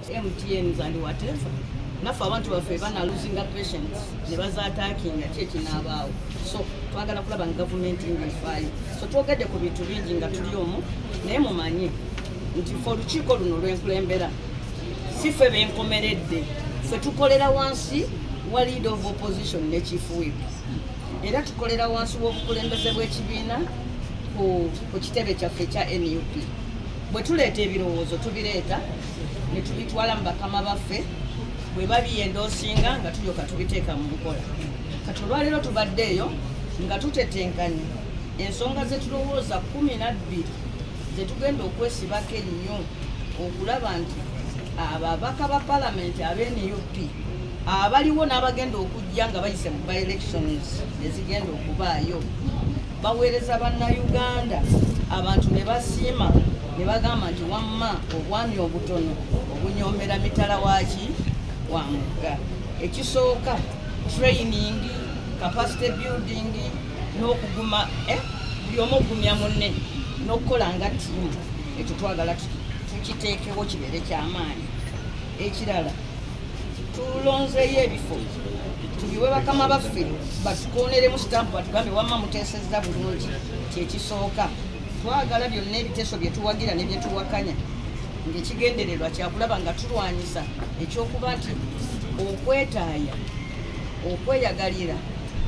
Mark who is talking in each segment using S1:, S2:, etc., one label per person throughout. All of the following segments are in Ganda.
S1: MTNs and whatever. Naffe abantu baffe bana losing patients ne bazaattackinga kyekinabaawo. So twagala kulaba nga gavumenti ng'efaayo. So twogedde ku bintu bingi nga tuli omwo naye mumanye nti ffe olukiiko luno lw'enkulembera si ffe benkomeredde, ffe tukolera wansi wa leader of opposition ne chief whip, era tukolera wansi w'obukulembeze bw'ekibiina ku kitebe kyaffe kya NUP. Bwe tuleeta ebirowoozo tubireeta ne tubitwala mu bakama baffe, bwe babiyendoosinga nga tulyoka tubiteeka mu bukola. Kati olwaleero tubaddeeyo nga tutetenkanye ensonga ze tulowooza 12 ze tugenda okwesibako ennyo okulaba nti ababaka ba palamenti ab'NUP abaliwo n'abagenda okujja nga bayise mu by-elections ezigenda okubaayo baweereza bannayuganda, abantu ne basiima ne bagamba nti wamma obwami obutono obunyoomera mitala waaki wa mugga. Ekisooka training, capacity building n'okuguma buli omu okugumya munne n'okukola nga ttiimu. Ekyo twagala tukiteekewo kibeere ky'amaanyi. Ekirala tulonzeeyo ebifo tubiwe bakama baffe batukoneremu sitampu batugambe wamma muteesezza bulungi. Kyekisooka twagala byonna ebiteeso bye tuwagira ne bye tuwakanya ng'ekigendererwa kyakulaba nga tulwanyisa ekyokuba nti okwetaaya, okweyagalira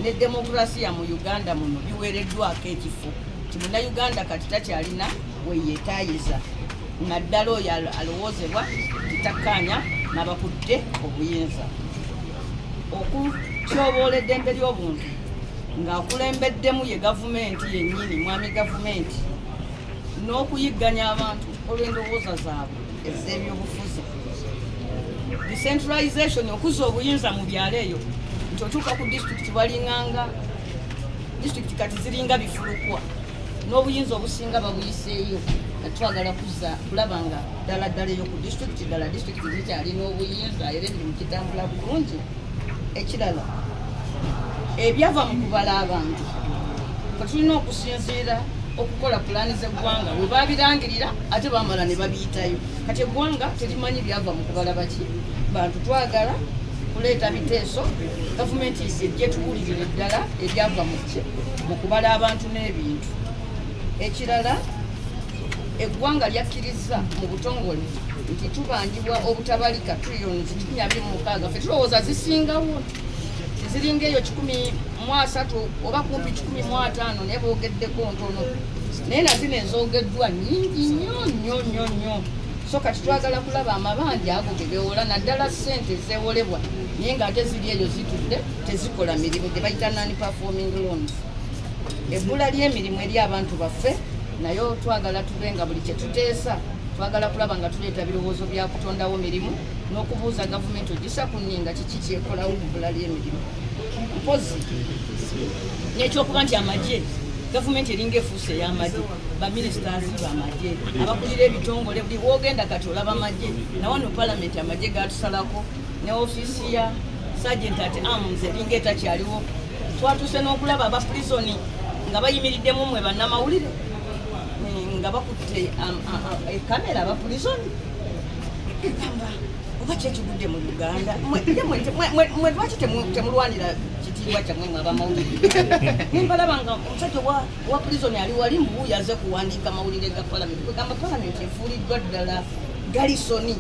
S1: ne demokrasiya mu Uganda muno biweereddwako ekifo. Ti munnayuganda kati takyalina weyeetaayiza naddala oyo alowoozebwa titakkaanya n'abakudde obuyinza. Okutyoboola eddembe ly'obuntu ng'akulembeddemu ye gavumenti yennyini, mwami gavumenti, n'okuyigganya abantu olw'endowooza zaabwe ez'ebyobufuzi. Decentralization, okuzza obuyinza mu byalo eyo nti otuuka ku disitulikiti balinganga disitulikiti kati ziringa bifulukwa n'obuyinza obusinga babuyiseeyo. Twagala kulaba nga ddala eyo ku disitulikiti ddala disitulikiti zikyalina obuyinza era emirimu kitambula bulungi. Ekirala ebyava mu kubala abantu kwe tulina okusinziira okukola pulaani z'eggwanga bwe babirangirira ate bamala ne babiyitayo. Kati eggwanga terimanyi byava mu kubala baki bantu. Twagala kuleeta biteeso gavumenti ejje tuwulirire ddala ebyava mu kubala abantu n'ebintu. Ekirala eggwanga lyakkiriza mu butongole nti tubanjibwa obutabalika trillions 226. Ffe tulowooza zisingawo ziringa eyo 13 oba kumpi 15 naye boogeddeko ntono, naye nazino ezoogeddwa nnyingi nnyo. So kati twagala kulaba amabanja ago ge beewola naddala ssente ezeewolebwa naye ng'ate ziri eyo zitudde tezikola mirimu gye bayita non-performing loans. Ebbula ly'emirimu eri abantu baffe nayo twagala tube nga buli kye tuteesa twagala kulaba nga tuleeta birowoozo bya kutondawo mirimu n'okubuuza gavumenti ogisa ku nninga kiki kyekolawo ku bbula ly'emirimu. Mpozi n'ekyokuba nti amagye gavumenti eringa efuuse ey'amagye, baminisitaazi b'amagye, abakulira ebitongole, buli wogenda kati olaba amagye. Nawano palamenti amagye gatusalako ne ofiisi ya sergeant at arms eringa etakyaliwo. Twatuuse n'okulaba abapulisoni nga bayimiriddemu mwe bannamawulire nga bakutte ekamera abapulisoni. Egamba oba kyekigudde mu Uganda mwe lwaki temulwanira kitiibwa kyammwe mwe abamawulire? Nimbalaba nga omusajja wa pulisoni ali wali mbuuyi aze kuwandiika mawulire ga palamenti. Kwegamba palamenti efuuliddwa ddala galisoni.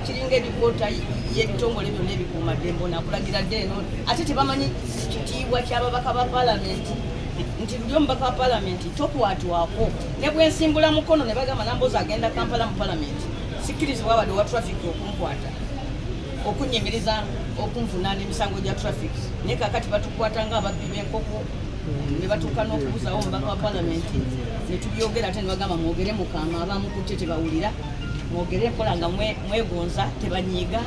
S1: Kiringa ebikoota y'ebitongole byonna ebikuumaddembe nakulagira dde eno ate tebamanyi kitiibwa ky'ababaka ba palamenti nti buli omubaka wa palamenti tokwatwako ne bwensimbula mukono ne bagamba nambozi agenda Kampala mu palamenti sikkirizibwa wadde wa traffic okunkwata okunyimiriza okunvunaana emisango gya traffic. Naye kakati batukwata nga ababbi b'enkoko ne batuuka n'okubuzawo omubaka wa palamenti ne tubyogera ate ne bagamba mwogere mukama abamukutte tebawulira, mwogere enkola nga mwegonza tebanyiiga.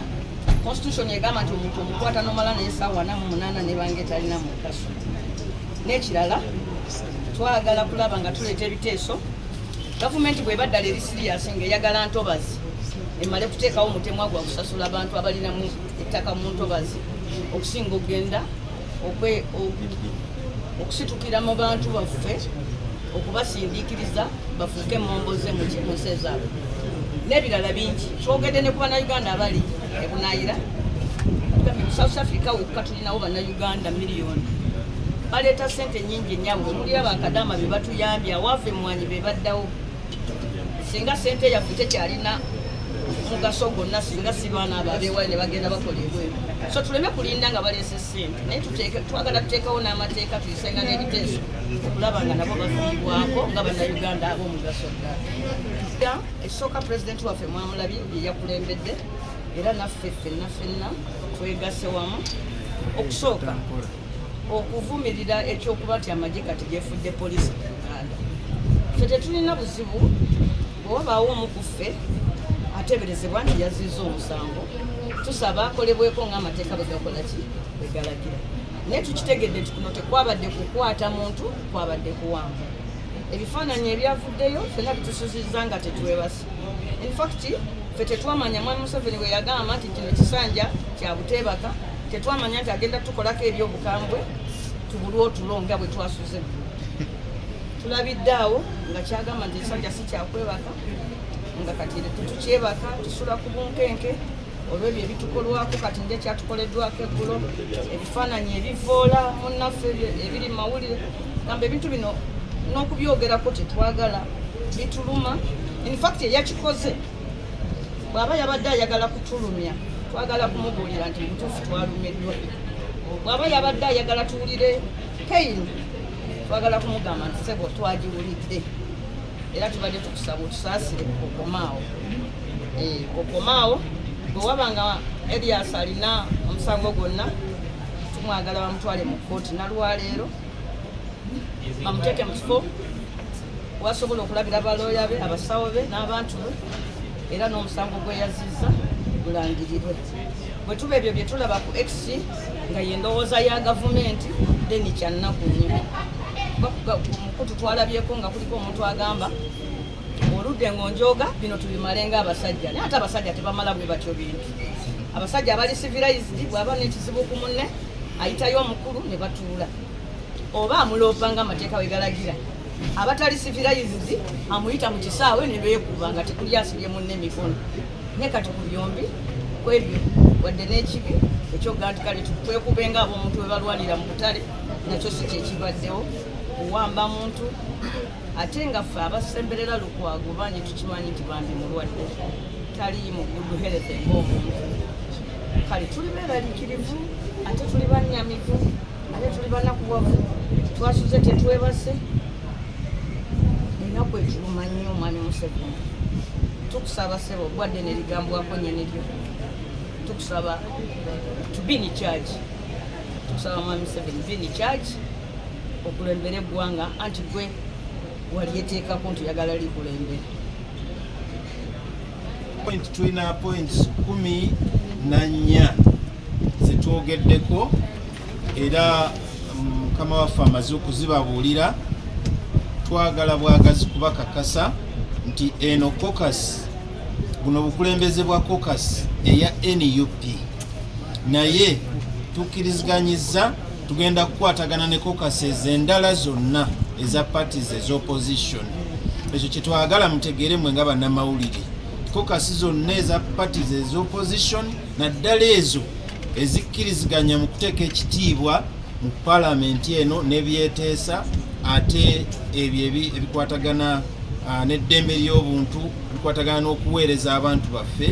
S1: Constitution egamba nti omuntu omukwata n'omala n'essaawa 48 ne banga etalina mu kaso. N'ekirala twagala kulaba nga tuleeta ebiteeso gavumenti bw'ebaddala eri siriasi ng'eyagala ntobazi emale kuteekawo omutemwa gwa kusasula abantu abalinamu ettaka mu ntobazi okusinga okugenda okusitukira mu bantu baffe okubasindiikiriza bafuuke emmomboze mu nsi ezaabwe. n'ebirala bingi twogedde ne ku bannayuganda abali ebunayira mu South Africa wokka tulinawo bannayuganda miliyoni baleeta ssente nnyingi ennyabo mulira bakadaama be batuyambye awava emmwanyi be baddawo singa ssente yaffe tekyalina mugaso gwonna singa si baana abo abeewale ne bagenda bakola ebweru so tuleme kulinda nga baleese ssente naye twagala tuteekawo n'amateeka tuyisenga n'ebiteeso okulaba nga nabo bafiibwako nga bannayuganda ab'omugaso ddala ekisooka pulezidenti waffe mwamulabye ye yakulembedde era naffe ffenna twegase wamu okusooka okuvumirira ekyokuba nti amagye kati gefudde poliisi mu Uganda ffe tetulina buzibu bwewabaawo omu ku ffe ateeberezebwa nti yazizza omusango tusaba akolebweko ng'amateeka bwe gakola ki bwe galagira naye tukitegedde nti kuno tekwabadde kukwata muntu kwabadde kuwamba ebifaananyi ebyavuddeyo ffenna bitusuzizza nga tetwebase infact ffe tetwamanya mwami Museveni bwe yagamba nti kino ekisanja kya Buteebaka tetwamanya nti agenda tukolako ebyobukambwe tubulwe otulo nga bwe twasuze tulabidde awo nga kyagamba nti ekisanja si kyakwebaka nga kati tetukyebaka tusula ku bunkenke olw'ebyo ebitukolwako kati nje kyatukoleddwako eggulo ebifaananyi ebivoola munnaffe ebiri mawulire gamba ebintu bino n'okubyogerako tetwagala bituluma infact eyakikoze bw'aba yabadde ayagala kutulumya twagala kumubuulira nti mutuufu twalumiddwa bw'aba yabadde ayagala tuwulire pain twagala kumugamba nti sebo twagiwulidde era tubadde tukusaba otusaasire okomaawo bwe wabanga Elias alina omusango gwonna tumwagala bamutwale mu kkooti nalwaleero bamuteeke mu kifo wasobola okulabira balooya be abasawo be n'abantu be era n'omusango gwe yazizza gulangirirwe bwe tuba ebyo bye tulaba ku X nga y'endowooza ya gavumenti deni kyannaku nnyo mukutu twalabyeko nga kuliko omuntu agamba oludde ngonjoga bino tubimale ng'abasajja naye ate abasajja tebamala bwe batyo bintu abasajja abali civilized bw'aba n'ekizibu ku munne ayitayo omukulu ne batuula oba amuloopa ng'amateeka we galagira abatali civilized amuyita mu kisaawe ne beekuba nga tekuli asibye munne emikono naye kati ku byombi kwebyo wadde n'ekibi ekyoga nti kale twekubenga ab'omuntu we balwanira mu butale nakyo si kyekibaddewo kuwamba muntu ate nga ffe abasemberera Lukwago bangi tukimanyi nti bambi mulwadde tali mu good health ng'omuntu kale tuli beeraliikirivu ate tuli bannyamivu ate tuli bannakuwavu twasuze tetwebase nina kwetuluma nnyo omwami Museveni tukusaba sebo gwadde nerigambwako nnyene lyo tukusaba to be in charge tukusaba mwami Museveni be in charge okulembera eggwanga anti gwe wali yeteekako nti oyagala likulembera
S2: tulina points 14 zetwogeddeko era mukama waffe amaze okuzibabuulira twagala bwagazi kubakakasa nti eno caucus buno bukulembeze bwa caucus eya NUP naye tukkiriziganyizza tugenda kukwatagana ne caucus endala zonna eza parties ez'opposition ekyo kyetwagala mutegeere mwe nga bannamawulire caucus zonna eza parties ez'opposition naddala ezo ezikkiriziganya mu kuteeka ekitiibwa mu palamenti eno n'ebyeteesa ate ebyo ebikwatagana n'eddembe ly'obuntu bikwatagana n'okuweereza abantu baffe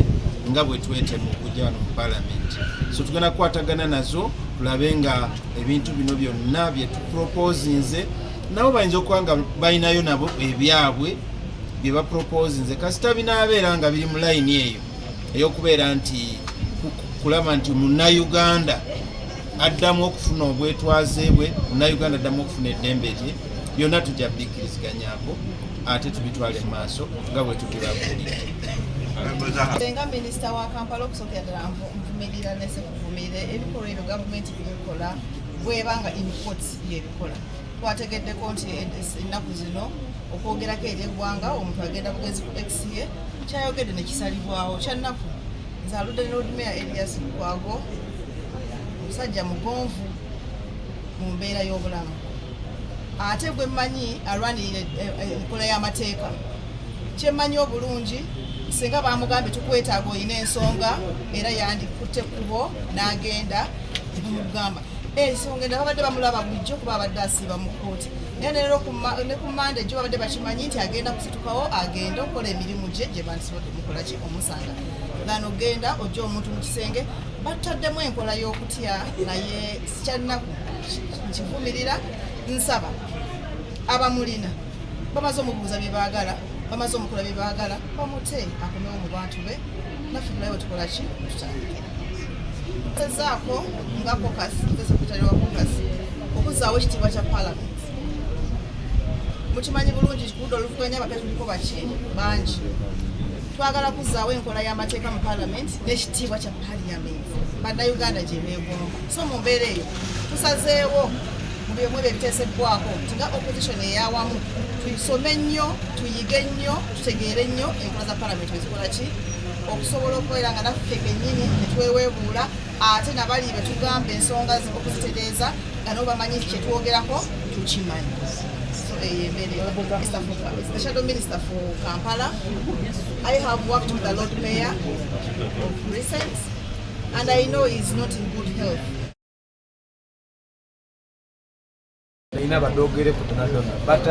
S2: nga bwe twetemu okujja wano mu palamenti so tugenda kukwatagana nazo tulabe nga ebintu bino byonna bye tuproposinze nabo bayinza okuba nga balinayo nabo ebyabwe bye baproposinze kasita binaabeera nga biri mu layini eyo ey'okubeera nti kulaba nti munnayuganda addamu okufuna obwetwaze bwe munnayuganda addamu okufuna eddembe lye byonna tujja bikkiriziganyako ate tubitwale mu maaso nga bwe tubibabuulira
S3: Senga minisita wa Kampala okusokera ddala nvumirira nese kuvumirira ebikolwa ebyo gavumenti bibikola bwebanga input yebikola twategeddeko nti ennaku zino okwogerako eri eggwanga omuntu agenda bugezi ku XA kyayogedde nekisalibwawo kyannaku nze aludde ne Lord Mayor Elias Lukwago omusajja mugonvu mu mbeera y'obulamu ate gwe mmanyi alwanirira enkola y'amateeka kyemmanyi obulungi singa bamugambye tukwetaaga olina ensonga era yandikutte kubo n'agenda nebamugamba ensonga enda babadde bamulaba bulijjo kuba abadde asiiba mu kkooti naye leero ne ku mande gyo babadde bakimanyi nti agenda kusitukawo agenda okukola emirimu gye bandisobodde mukola ki omusanga gano genda ojja omuntu mu kisenge bataddemu enkola y'okutya naye sikyalinaku nkivumirira nsaba abamulina bamaze omubuuza bye baagala bamaze omukola bye baagala bamute akomewo mu bantu be naffe tulabe bwe tukola ki tutandikira ezaako nga kokasi nze sekretary wa kokasi okuzaawo ekitiibwa kya palamenti mukimanyi bulungi kikuudde oluvuganya abapya tuliko baki bangi twagala kuzaawo enkola y'amateeka mu palamenti n'ekitiibwa kya paliyamenti bannayuganda gye beegomba so mu mbeera eyo tusazeewo mu byemu ebyo ebiteeseddwako nti nga opposition eyawamu tuyisome nnyo tuyige nnyo tutegeere nnyo enkola za palamenti ezikola ki okusobola okubeera nga naffe kennyini netweweebuula ate nabali betugamba ensonga okuzitereeza nga nabo bamanyi kyetwogerako tukimanyi so eyembeera the shadow minister for Kampala. I have worked with the Lord Mayor of recent and I know he's not in good health.
S4: Ina badogere kutunadona but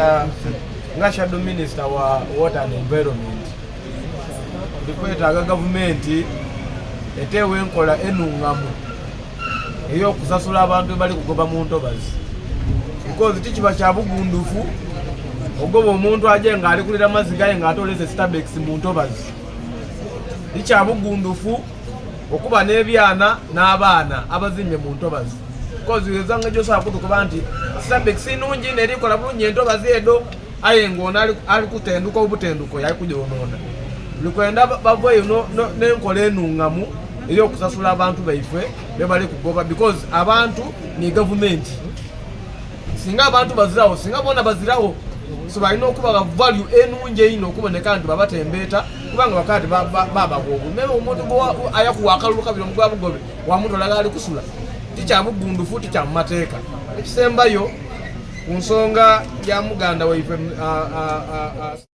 S4: nga shadow minister wa water and environment ndikwetaaga gavumenti eteewo enkola enungamu ey'okusasula abantu bali kugoba mu ntobazi because tikiba kya bugundufu ogoba omuntu aje nga alikulira mazzi gaye ng'atolese Starbex mu ntobazi tikya bugundufu okuba n'ebyana n'abaana abazimbye mu ntobazi because ezanga gyosobola kutukuba nti Starbex nungi nerikola bulungi entobazi edo aye ng'ona ali kutenduka obutenduko yali kugyonona likwenda bavayo n'enkola enungamu ey'okusasula abantu baife be bali kugoba because abantu ni gavumenti singa abantu bazirawo singa bona bazirawo so balina okuba value enungi eino okuboneka nti babatembeeta kubanga wakati babagobu meme omuntu ayakuwa akalulu kabiri omugwa bugobe wamuntu olaga ali kusula tikyabugundufu tikya mu mateeka ekisembayo ku nsonga ya muganda waife